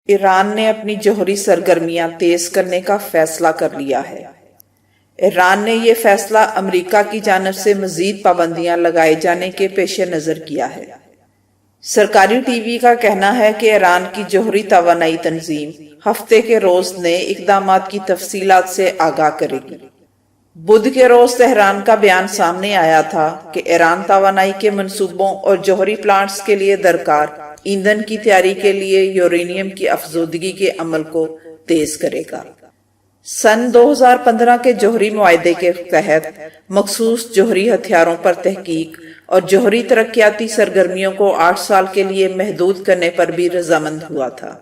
ایران نے اپنی جوہری سرگرمیاں تیز کرنے کا فیصلہ کر لیا ہے۔ ایران نے یہ فیصلہ امریکہ کی جانب سے مزید پابندیاں لگائے جانے کے پیش نظر کیا ہے۔ سرکاری ٹی وی کا کہنا ہے کہ ایران کی جوہری توانائی تنظیم ہفتے کے روز نئے اقدامات کی تفصیلات سے آگاہ کرے گی۔ بدھ کے روز تہران کا بیان سامنے آیا تھا کہ ایران توانائی کے منصوبوں اور جوہری پلانٹس کے لیے درکار ایندھن کی تیاری کے لیے یورینیم کی افزودگی کے عمل کو تیز کرے گا۔ سن 2015 کے جوہری معاہدے کے تحت مخصوص جوہری ہتھیاروں پر تحقیق اور جوہری ترقیاتی سرگرمیوں کو 8 سال کے لیے محدود کرنے پر بھی رضامند ہوا تھا۔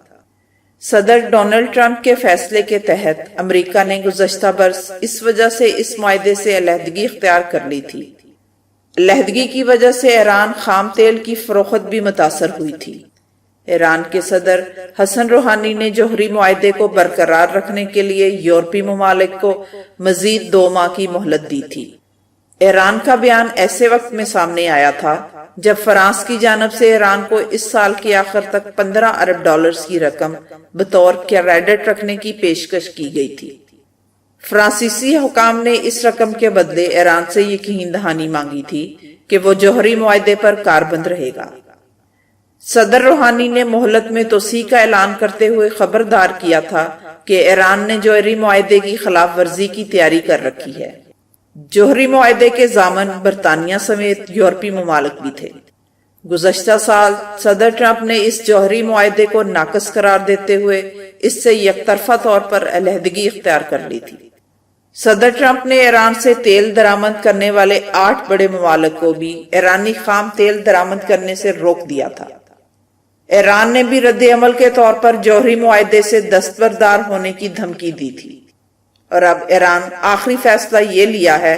صدر ڈونلڈ ٹرمپ کے فیصلے کے تحت امریکہ نے گزشتہ برس اس وجہ سے اس معاہدے سے علیحدگی اختیار کر لی تھی۔ علیحدگی کی وجہ سے ایران خام تیل کی فروخت بھی متاثر ہوئی تھی۔ ایران کے صدر حسن روحانی نے جوہری معاہدے کو برقرار رکھنے کے لیے یورپی ممالک کو مزید 2 ماہ کی مہلت دی تھی۔ ایران کا بیان ایسے وقت میں سامنے آیا تھا جب فرانس کی جانب سے ایران کو اس سال کے آخر تک 15 ارب ڈالرز کی رقم بطور کریڈٹ رکھنے کی پیشکش کی گئی تھی۔ فرانسیسی حکام نے اس رقم کے بدلے ایران سے یقین دہانی مانگی تھی کہ وہ جوہری معاہدے پر کاربند رہے گا۔ صدر روحانی نے مہلت میں توسیع کا اعلان کرتے ہوئے خبردار کیا تھا کہ ایران نے جوہری معاہدے کی خلاف ورزی کی تیاری کر رکھی ہے۔ جوہری معاہدے کے ضامن برطانیہ سمیت یورپی ممالک بھی تھے۔ گزشتہ سال صدر ٹرمپ نے اس جوہری معاہدے کو ناقص قرار دیتے ہوئے اس سے یک طرفہ طور پر علیحدگی اختیار کر لی تھی۔ صدر ٹرمپ نے ایران سے تیل درآمد کرنے والے 8 بڑے ممالک کو بھی ایرانی خام تیل درآمد کرنے سے روک دیا تھا۔ ایران نے بھی رد عمل کے طور پر جوہری معاہدے سے دستبردار ہونے کی دھمکی دی تھی، اور اب ایران آخری فیصلہ یہ لیا ہے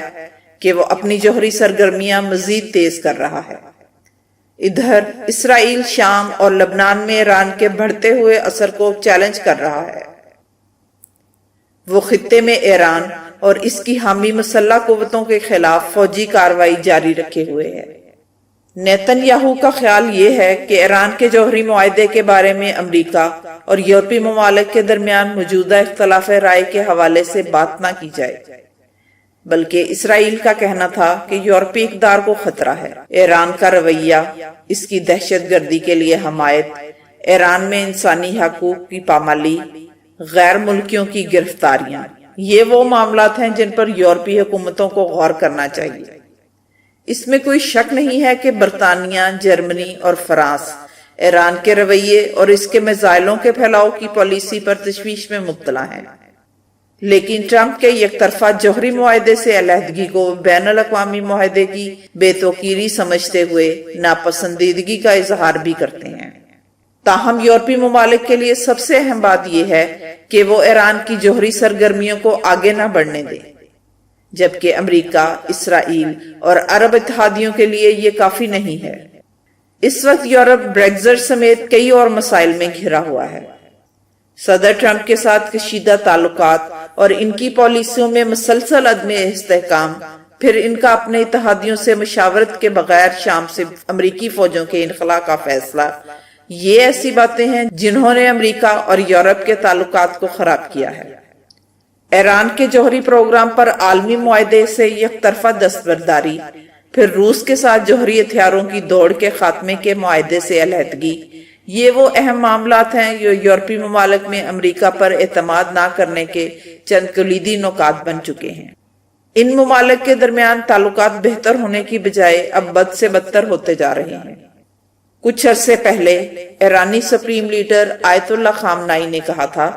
کہ وہ اپنی جوہری سرگرمیاں مزید تیز کر رہا ہے۔ ادھر اسرائیل شام اور لبنان میں ایران کے بڑھتے ہوئے اثر کو چیلنج کر رہا ہے۔ وہ خطے میں ایران اور اس کی حامی مسلح قوتوں کے خلاف فوجی کارروائی جاری رکھے ہوئے ہے۔ نیتن یاہو کا خیال یہ ہے کہ ایران کے جوہری معاہدے کے بارے میں امریکہ اور یورپی ممالک کے درمیان موجودہ اختلاف رائے کے حوالے سے بات نہ کی جائے، بلکہ اسرائیل کا کہنا تھا کہ یورپی اقدار کو خطرہ ہے۔ ایران کا رویہ، اس کی دہشت گردی کے لیے حمایت، ایران میں انسانی حقوق کی پامالی، غیر ملکیوں کی گرفتاریاں، یہ وہ معاملات ہیں جن پر یورپی حکومتوں کو غور کرنا چاہیے۔ اس میں کوئی شک نہیں ہے کہ برطانیہ، جرمنی اور فرانس ایران کے رویے اور اس کے میزائلوں کے پھیلاؤ کی پالیسی پر تشویش میں مبتلا ہیں، لیکن ٹرمپ کے یک طرفہ جوہری معاہدے سے علیحدگی کو بین الاقوامی معاہدے کی بے توقیری سمجھتے ہوئے ناپسندیدگی کا اظہار بھی کرتے ہیں۔ تاہم یورپی ممالک کے لیے سب سے اہم بات یہ ہے کہ وہ ایران کی جوہری سرگرمیوں کو آگے نہ بڑھنے دیں، جبکہ امریکہ، اسرائیل اور عرب اتحادیوں کے لیے یہ کافی نہیں ہے۔ اس وقت یورپ بریگزٹ سمیت کئی اور مسائل میں گھرا ہوا ہے۔ صدر ٹرمپ کے ساتھ کشیدہ تعلقات اور ان کی پالیسیوں میں مسلسل عدم استحکام، پھر ان کا اپنے اتحادیوں سے مشاورت کے بغیر شام سے امریکی فوجوں کے انخلاء کا فیصلہ، یہ ایسی باتیں ہیں جنہوں نے امریکہ اور یورپ کے تعلقات کو خراب کیا ہے۔ ایران کے جوہری پروگرام پر عالمی معاہدے سے یک طرفہ دستبرداری، پھر روس کے ساتھ جوہری ہتھیاروں کی دوڑ کے خاتمے کے معاہدے سے علیحدگی، یہ وہ اہم معاملات ہیں جو یورپی ممالک میں امریکہ پر اعتماد نہ کرنے کے چند کلیدی نکات بن چکے ہیں۔ ان ممالک کے درمیان تعلقات بہتر ہونے کی بجائے اب بد سے بدتر ہوتے جا رہے ہیں۔ کچھ عرصے پہلے ایرانی سپریم لیڈر آیت اللہ خامنائی نے کہا تھا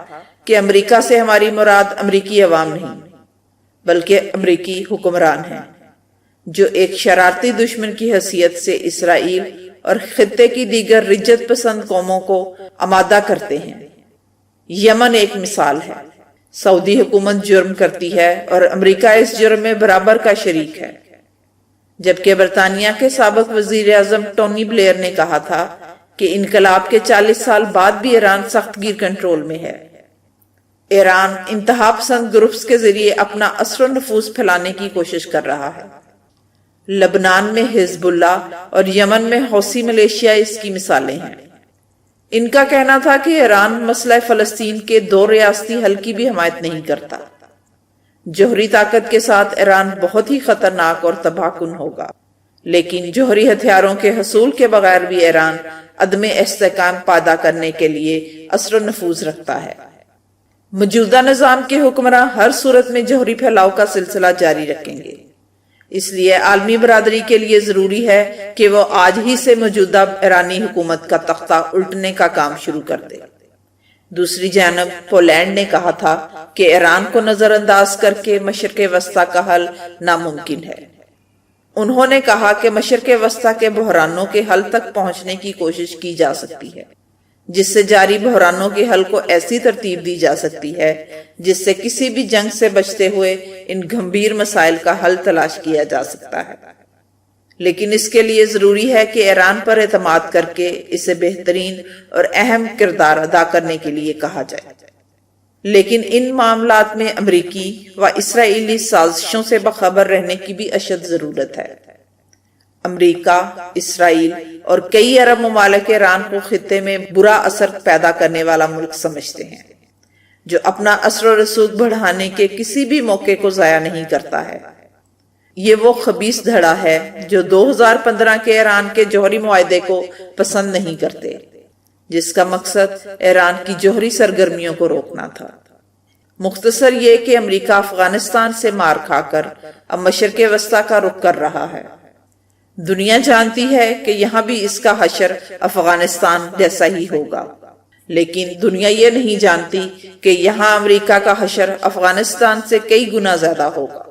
کہ امریکہ سے ہماری مراد امریکی عوام نہیں، بلکہ امریکی حکمران ہیں، جو ایک شرارتی دشمن کی حیثیت سے اسرائیل اور خطے کی دیگر رجت پسند قوموں کو آمادہ کرتے ہیں۔ یمن ایک مثال ہے۔ سعودی حکومت جرم کرتی ہے اور امریکہ اس جرم میں برابر کا شریک ہے، جبکہ برطانیہ کے سابق وزیر اعظم ٹونی بلیئر نے کہا تھا کہ انقلاب کے 40 سال بعد بھی ایران سخت گیر کنٹرول میں ہے۔ ایران انتہا پسند گروپس کے ذریعے اپنا اثر و نفوذ پھیلانے کی کوشش کر رہا ہے۔ لبنان میں حزب اللہ اور یمن میں حوثی ملیشیا اس کی مثالیں ہیں۔ ان کا کہنا تھا کہ ایران مسئلہ فلسطین کے 2 ریاستی حل کی بھی حمایت نہیں کرتا۔ جوہری طاقت کے ساتھ ایران بہت ہی خطرناک اور تباہ کن ہوگا، لیکن جوہری ہتھیاروں کے حصول کے بغیر بھی ایران عدم استحکام پیدا کرنے کے لیے اثر و نفوذ رکھتا ہے۔ موجودہ نظام کے حکمراں ہر صورت میں جوہری پھیلاؤ کا سلسلہ جاری رکھیں گے۔ اس لیے عالمی برادری کے لیے ضروری ہے کہ وہ آج ہی سے موجودہ ایرانی حکومت کا تختہ الٹنے کا کام شروع کر دے۔ دوسری جانب پولینڈ نے کہا تھا کہ ایران کو نظر انداز کر کے مشرق وسطی کا حل ناممکن ہے۔ انہوں نے کہا کہ مشرق وسطی کے بحرانوں کے حل تک پہنچنے کی کوشش کی جا سکتی ہے، جس سے جاری بحرانوں کے حل کو ایسی ترتیب دی جا سکتی ہے جس سے کسی بھی جنگ سے بچتے ہوئے ان گھمبیر مسائل کا حل تلاش کیا جا سکتا ہے۔ لیکن اس کے لیے ضروری ہے کہ ایران پر اعتماد کر کے اسے بہترین اور اہم کردار ادا کرنے کے لیے کہا جائے۔ لیکن ان معاملات میں امریکی و اسرائیلی سازشوں سے باخبر رہنے کی بھی اشد ضرورت ہے۔ امریکہ، اسرائیل اور کئی عرب ممالک ایران کو خطے میں برا اثر پیدا کرنے والا ملک سمجھتے ہیں، جو اپنا اثر و رسوخ بڑھانے کے کسی بھی موقع کو ضائع نہیں کرتا ہے۔ یہ وہ خبیث دھڑا ہے جو 2015 کے ایران کے جوہری معاہدے کو پسند نہیں کرتے، جس کا مقصد ایران کی جوہری سرگرمیوں کو روکنا تھا۔ مختصر یہ کہ امریکہ افغانستان سے مار کھا کر اب مشرق وسطی کا رخ کر رہا ہے۔ دنیا جانتی ہے کہ یہاں بھی اس کا حشر افغانستان جیسا ہی ہوگا، لیکن دنیا یہ نہیں جانتی کہ یہاں امریکہ کا حشر افغانستان سے کئی گنا زیادہ ہوگا۔